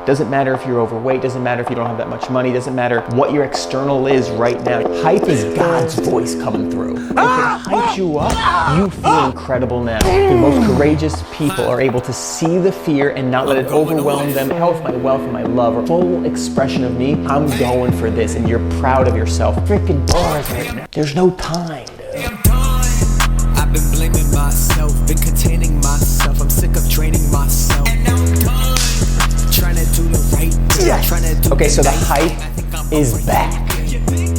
Doesn't matter if you're overweight, doesn't matter if you don't have that much money, doesn't matter what your external is right now. Hype is God's voice coming through. If it hypes you up, you feel incredible now. The most courageous people are able to see the fear and not let it overwhelm them. Health, my wealth, and my love are full expression of me. I'm going for this, and you're proud of yourself. Freaking bars right now. There's no time, dude. I've been blaming myself, been containing myself. I'm sick of draining myself. And now I'm done. Trying to do the right thing. Yes. Okay, so the hype is back.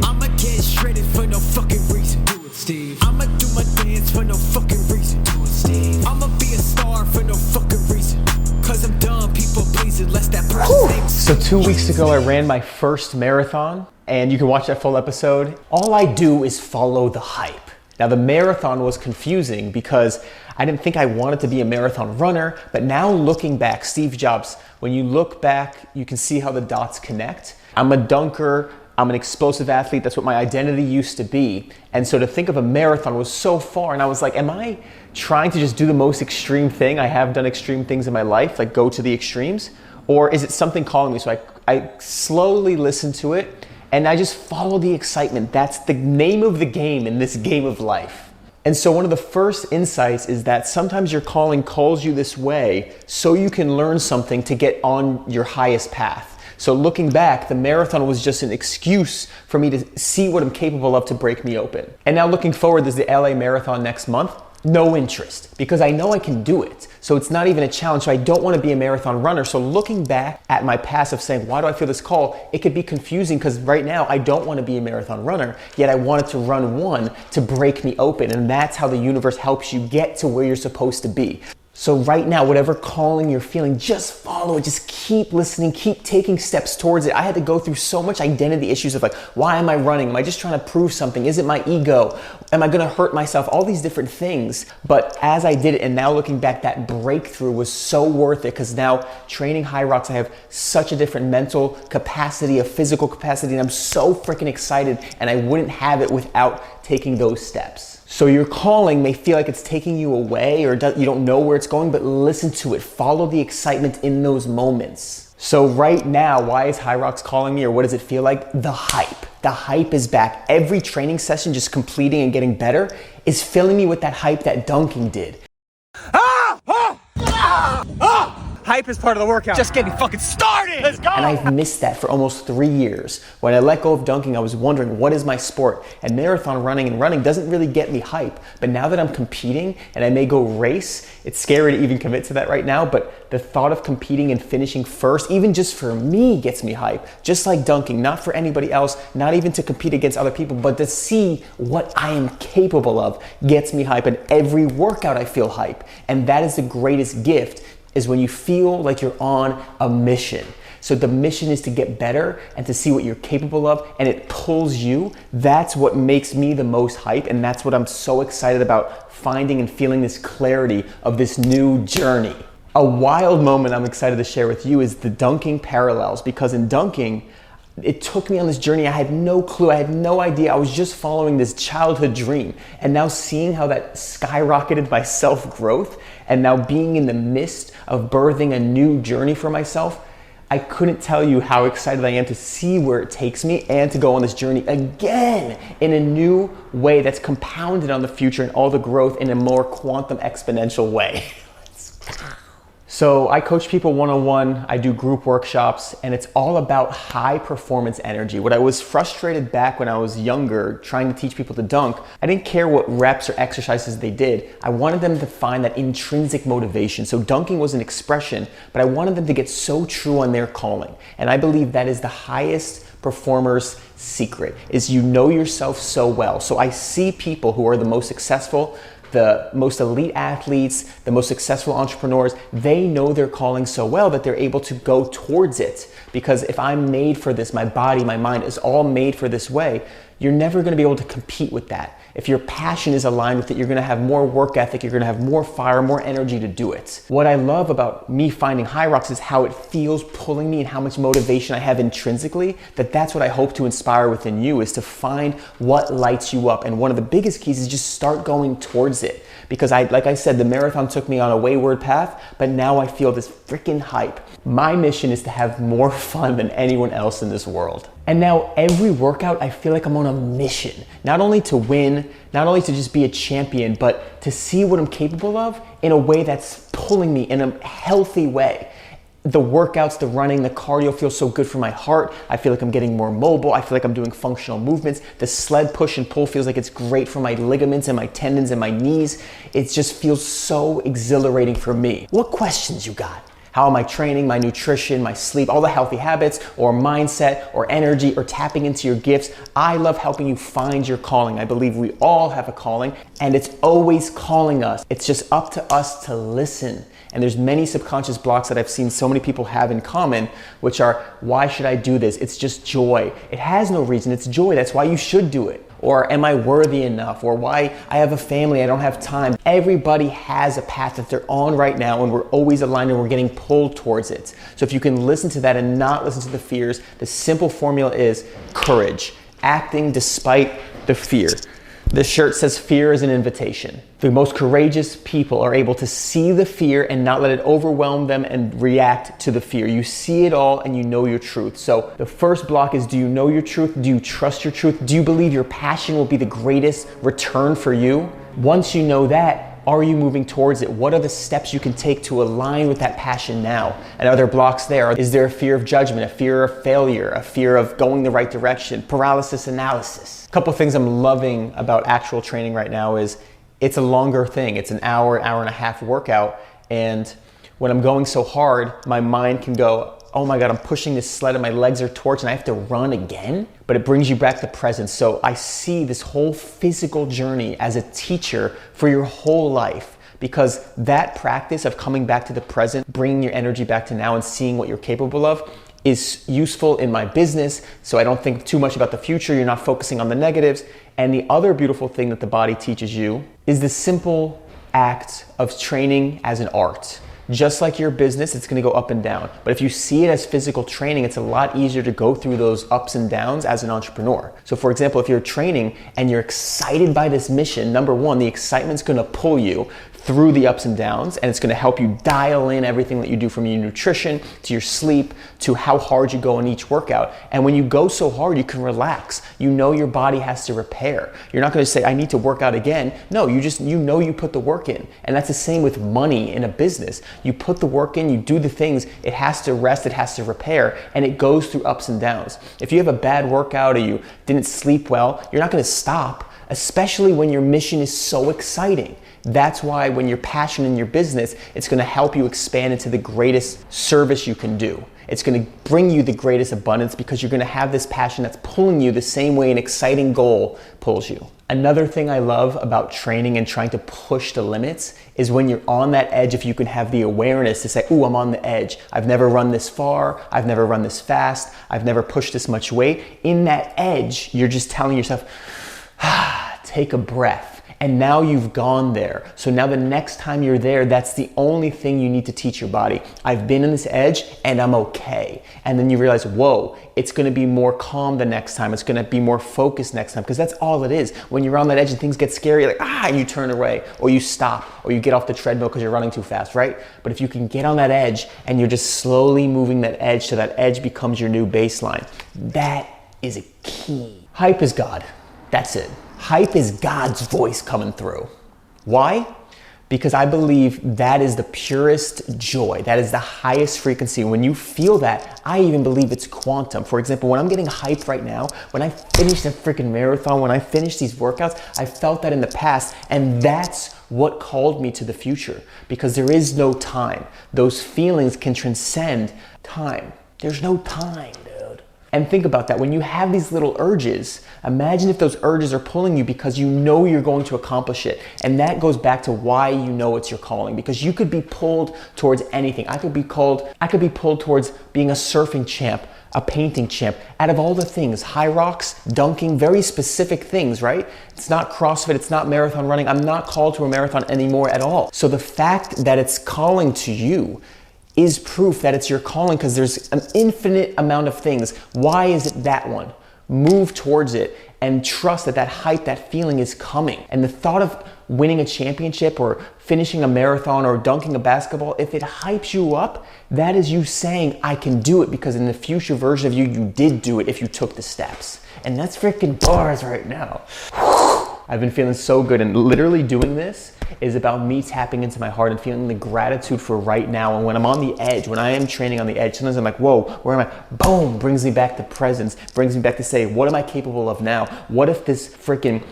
I'ma get shredded for no fucking reason. Do it, Steve. I'ma do my dance for no fucking reason. Do it, Steve. I'ma be a star for no fucking reason. Cause I'm done, people pleasing, less that person. So 2 weeks ago, I ran my first marathon, and you can watch that full episode. All I do is follow the hype. Now the marathon was confusing because I didn't think I wanted to be a marathon runner, but now looking back, Steve Jobs, when you look back, you can see how the dots connect. I'm a dunker, I'm an explosive athlete, that's what my identity used to be. And so to think of a marathon was so far, and I was like, am I trying to just do the most extreme thing? I have done extreme things in my life, like go to the extremes, or is it something calling me? So I slowly listened to it, and I just follow the excitement. That's the name of the game in this game of life. And so one of the first insights is that sometimes your calling calls you this way so you can learn something to get on your highest path. So looking back, the marathon was just an excuse for me to see what I'm capable of to break me open. And now looking forward, there's the LA Marathon next month. No interest, because I know I can do it. So it's not even a challenge. So I don't want to be a marathon runner. So looking back at my past of saying, why do I feel this call? It could be confusing because right now I don't want to be a marathon runner, yet I wanted to run one to break me open. And that's how the universe helps you get to where you're supposed to be. So right now, whatever calling you're feeling, just follow it. Just keep listening, keep taking steps towards it. I had to go through so much identity issues of like, why am I running? Am I just trying to prove something? Is it my ego? Am I gonna hurt myself? All these different things. But as I did it, and now looking back, that breakthrough was so worth it, because now training HYROX, I have such a different mental capacity, a physical capacity, and I'm so freaking excited, and I wouldn't have it without taking those steps. So your calling may feel like it's taking you away, or you don't know where it's going, but listen to it. Follow the excitement in those moments. So right now, why is HYROX calling me, or what does it feel like? The hype. The hype is back. Every training session, just completing and getting better, is filling me with that hype that dunking did. Hype is part of the workout. Just getting fucking started. Let's go. And I've missed that for almost 3 years. When I let go of dunking, I was wondering, what is my sport? And marathon running doesn't really get me hype. But now that I'm competing and I may go race, it's scary to even commit to that right now, but the thought of competing and finishing first, even just for me, gets me hype. Just like dunking, not for anybody else, not even to compete against other people, but to see what I am capable of gets me hype. And every workout I feel hype. And that is the greatest gift, is when you feel like you're on a mission. So the mission is to get better and to see what you're capable of, and it pulls you. That's what makes me the most hype, and that's what I'm so excited about, finding and feeling this clarity of this new journey. A wild moment I'm excited to share with you is the dunking parallels, because in dunking, it took me on this journey. I had no clue. I had no idea. I was just following this childhood dream. And now seeing how that skyrocketed my self-growth, and now being in the midst of birthing a new journey for myself, I couldn't tell you how excited I am to see where it takes me and to go on this journey again in a new way that's compounded on the future and all the growth in a more quantum exponential way. Let's go. So I coach people one-on-one, I do group workshops, and it's all about high performance energy. What I was frustrated back when I was younger, trying to teach people to dunk, I didn't care what reps or exercises they did. I wanted them to find that intrinsic motivation. So dunking was an expression, but I wanted them to get so true on their calling. And I believe that is the highest performer's secret, is you know yourself so well. So I see people who are the most successful, the most elite athletes, the most successful entrepreneurs, they know their calling so well that they're able to go towards it. Because if I'm made for this, my body, my mind is all made for this way, you're never gonna be able to compete with that. If your passion is aligned with it, you're gonna have more work ethic, you're gonna have more fire, more energy to do it. What I love about me finding HYROX is how it feels pulling me and how much motivation I have intrinsically, that's what I hope to inspire within you, is to find what lights you up. And one of the biggest keys is just start going towards it. Because like I said, the marathon took me on a wayward path, but now I feel this freaking hype. My mission is to have more fun than anyone else in this world. And now every workout, I feel like I'm on a mission. Not only to win, not only to just be a champion, but to see what I'm capable of in a way that's pulling me in a healthy way. The workouts, the running, the cardio feels so good for my heart. I feel like I'm getting more mobile. I feel like I'm doing functional movements. The sled push and pull feels like it's great for my ligaments and my tendons and my knees. It just feels so exhilarating for me. What questions you got? How am I training, my nutrition, my sleep, all the healthy habits, or mindset, or energy, or tapping into your gifts? I love helping you find your calling. I believe we all have a calling, and it's always calling us. It's just up to us to listen. And there's many subconscious blocks that I've seen so many people have in common, which are, why should I do this? It's just joy. It has no reason, it's joy. That's why you should do it. Or am I worthy enough? Or why I have a family, I don't have time. Everybody has a path that they're on right now, and we're always aligned and we're getting pulled towards it. So if you can listen to that and not listen to the fears, the simple formula is courage, acting despite the fear. This shirt says fear is an invitation. The most courageous people are able to see the fear and not let it overwhelm them and react to the fear. You see it all and you know your truth. So the first block is, do you know your truth? Do you trust your truth? Do you believe your passion will be the greatest return for you? Once you know that, are you moving towards it? What are the steps you can take to align with that passion now? And are there blocks there? Is there a fear of judgment, a fear of failure, a fear of going the right direction, paralysis analysis? A couple of things I'm loving about actual training right now is it's a longer thing. It's an hour, hour and a half workout. And when I'm going so hard, my mind can go, oh my God, I'm pushing this sled and my legs are torched and I have to run again. But it brings you back to present. So I see this whole physical journey as a teacher for your whole life, because that practice of coming back to the present, bringing your energy back to now and seeing what you're capable of is useful in my business. So I don't think too much about the future. You're not focusing on the negatives. And the other beautiful thing that the body teaches you is the simple act of training as an art. Just like your business, it's gonna go up and down. But if you see it as physical training, it's a lot easier to go through those ups and downs as an entrepreneur. So for example, if you're training and you're excited by this mission, number one, the excitement's gonna pull you through the ups and downs, and it's gonna help you dial in everything that you do, from your nutrition to your sleep to how hard you go in each workout. And when you go so hard, you can relax. You know your body has to repair. You're not gonna say, I need to work out again. No, you know you put the work in. And that's the same with money in a business. You put the work in, you do the things, it has to rest, it has to repair, and it goes through ups and downs. If you have a bad workout or you didn't sleep well, you're not gonna stop, especially when your mission is so exciting. That's why when you're passionate in your business, it's gonna help you expand into the greatest service you can do. It's gonna bring you the greatest abundance because you're gonna have this passion that's pulling you the same way an exciting goal pulls you. Another thing I love about training and trying to push the limits is when you're on that edge, if you can have the awareness to say, ooh, I'm on the edge. I've never run this far. I've never run this fast. I've never pushed this much weight. In that edge, you're just telling yourself, take a breath. And now you've gone there. So now the next time you're there, that's the only thing you need to teach your body. I've been in this edge and I'm okay. And then you realize, whoa, it's gonna be more calm the next time. It's gonna be more focused next time, because that's all it is. When you're on that edge and things get scary, you're like, and you turn away, or you stop, or you get off the treadmill because you're running too fast, right? But if you can get on that edge and you're just slowly moving that edge so that edge becomes your new baseline, that is a key. Hype is God. That's it. Hype is God's voice coming through. Why? Because I believe that is the purest joy. That is the highest frequency. When you feel that, I even believe it's quantum. For example, when I'm getting hyped right now, when I finish the freaking marathon, when I finish these workouts, I felt that in the past, and that's what called me to the future, because there is no time. Those feelings can transcend time. There's no time, dude. And think about that. When you have these little urges, imagine if those urges are pulling you because you know you're going to accomplish it. And that goes back to why you know it's your calling, because you could be pulled towards anything. I could be pulled towards being a surfing champ. a painting champ. Out of all the things, HYROX, dunking, very specific things, right? It's not CrossFit, it's not marathon running. I'm not called to a marathon anymore at all. So the fact that it's calling to you is proof that it's your calling, because there's an infinite amount of things. Why is it that one? Move towards it and trust that that hype, that feeling is coming. And the thought of winning a championship or finishing a marathon or dunking a basketball, if it hypes you up, that is you saying, I can do it, because in the future version of you, you did do it if you took the steps. And that's freaking bars right now. I've been feeling so good, and literally doing this is about me tapping into my heart and feeling the gratitude for right now. And when I'm on the edge, when I am training on the edge, sometimes I'm like, whoa, where am I? Boom, brings me back to presence, brings me back to say, what am I capable of now? What if this freaking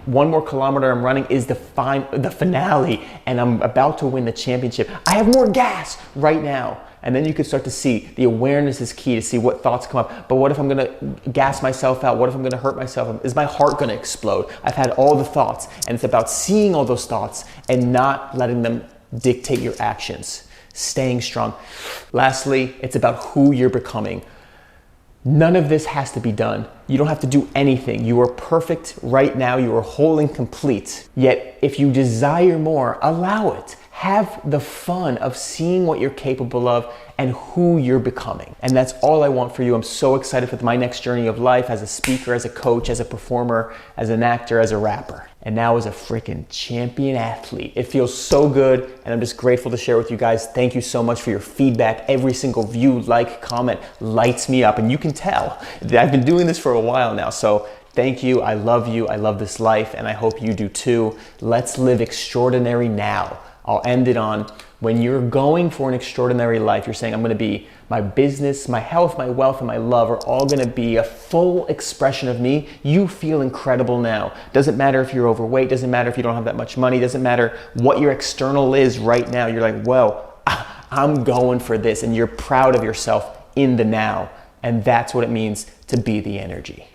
1 more kilometer I'm running is the finale, and I'm about to win the championship? I have more gas right now. And then you can start to see the awareness is key, to see what thoughts come up. But what if I'm gonna gas myself out? What if I'm gonna hurt myself? Is my heart gonna explode? I've had all the thoughts, and it's about seeing all those thoughts and not letting them dictate your actions. Staying strong. Lastly, it's about who you're becoming. None of this has to be done. You don't have to do anything. You are perfect right now. You are whole and complete. Yet, if you desire more, allow it. Have the fun of seeing what you're capable of and who you're becoming. And that's all I want for you. I'm so excited for my next journey of life as a speaker, as a coach, as a performer, as an actor, as a rapper, and now as a freaking champion athlete. It feels so good, and I'm just grateful to share with you guys. Thank you so much for your feedback. Every single view, like, comment lights me up, and you can tell that I've been doing this for a while now. So thank you. I love this life, and I hope you do too. Let's live extraordinary now. I'll end it on, when you're going for an extraordinary life, you're saying, I'm gonna be, my business, my health, my wealth, and my love are all gonna be a full expression of me. You feel incredible now. Doesn't matter if you're overweight, doesn't matter if you don't have that much money, doesn't matter what your external is right now. You're like, well, I'm going for this, and you're proud of yourself in the now. And that's what it means to be the energy.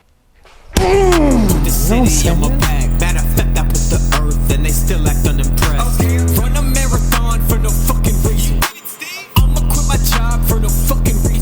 The city on my back, matter of fact, I put the earth, and they still act unimpressed. Run a marathon for no fucking reason. I'ma quit my job for no fucking reason.